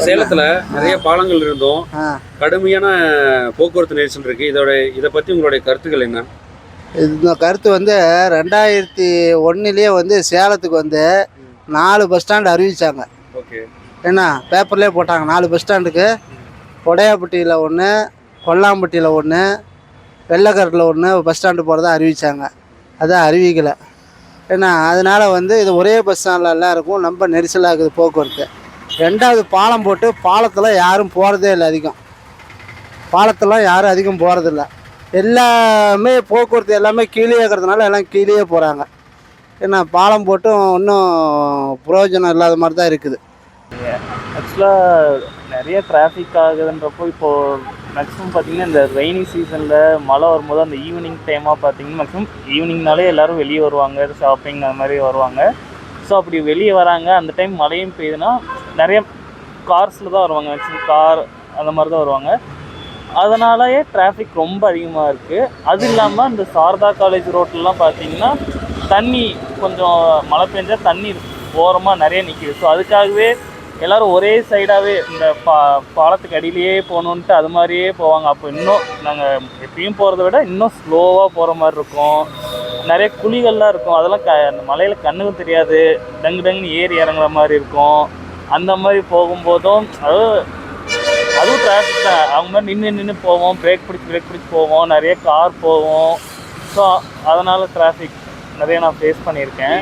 சேலத்துல நிறைய பாலங்கள் இருந்தும் கடுமையான போக்குவரத்து நெரிசல் இருக்கு. இதை பத்தி உங்களுடைய கருத்துக்கள் என்ன? இந்த கருத்து வந்து 2001 வந்து சேலத்துக்கு வந்து 4 பஸ் ஸ்டாண்டு அறிவிச்சாங்க. ஓகே. என்ன பேப்பர்லேயே போட்டாங்க 4 பஸ் ஸ்டாண்டுக்கு. கொடையாப்பட்டியில் ஒன்று, கொல்லாம்பட்டியில் ஒன்று, வெள்ளக்கரட்டில் ஒன்று பஸ் ஸ்டாண்டு போகிறதா அறிவித்தாங்க. அதான் அறிவிக்கலை. ஏன்னா அதனால் வந்து இது ஒரே பஸ் ஸ்டாண்டில் எல்லாம் இருக்கும், ரொம்ப நெரிசலாக இருக்குது போக்குவரத்து. 2வது பாலம் போட்டு பாலத்தில் யாரும் போகிறதே இல்லை. பாலத்தெல்லாம் யாரும் அதிகம் போகிறதில்ல. எல்லாமே போக்குவரத்து எல்லாமே கீழே இருக்கிறதுனால எல்லாம் கீழே போகிறாங்க. ஏன்னா பாலம் போட்டும் இன்னும் பிரயோஜனம் இல்லாத மாதிரி தான் இருக்குது. ஆக்சுவலாக நிறைய டிராஃபிக் ஆகுதுன்றப்போ இப்போது மேக்ஸிமம் பார்த்திங்கன்னா இந்த ரெய்னி சீசனில் மழை வரும்போது அந்த ஈவினிங் டைமாக பார்த்திங்கன்னா மேக்ஸிமம் ஈவினிங்னாலே எல்லோரும் வெளியே வருவாங்க, ஷாப்பிங் அந்த மாதிரி வருவாங்க. ஸோ அப்படி வெளியே வராங்க, அந்த டைம் மழையும் பெய்யுதுன்னா நிறைய கார்ஸில் தான் வருவாங்க, மேக்ஸிமம் கார் அந்த மாதிரி தான் வருவாங்க. அதனாலயே டிராஃபிக் ரொம்ப அதிகமாக இருக்குது. அது இல்லாமல் இந்த சாரதா காலேஜ் ரோட்லலாம் பார்த்திங்கன்னா தண்ணி கொஞ்சம் மழை பெஞ்சால் தண்ணி ஓரமாக நிறைய நிற்கிது. ஸோ அதுக்காகவே எல்லோரும் ஒரே சைடாகவே இந்த பாலத்துக்கு அடியிலேயே போகணுன்ட்டு அது மாதிரியே போவாங்க. அப்போ இன்னும் நாங்கள் எப்பயும் போகிறத விட இன்னும் ஸ்லோவாக போகிற மாதிரி இருக்கும். நிறைய குழிகள்லாம் இருக்கும், அதெல்லாம் அந்த மலையில் கண்ணுக்கும் தெரியாது, டங்கு டங்குன்னு ஏறி இறங்குற மாதிரி இருக்கும். அந்த மாதிரி போகும்போதும் அதுவும் டிராஃபிக் தான். அவங்க மாதிரி நின்று போவோம், பிரேக் பிடிச்சி போவோம், நிறைய கார் போவோம். ஸோ அதனால் டிராஃபிக் நிறைய நான் ஃபேஸ் பண்ணியிருக்கேன்.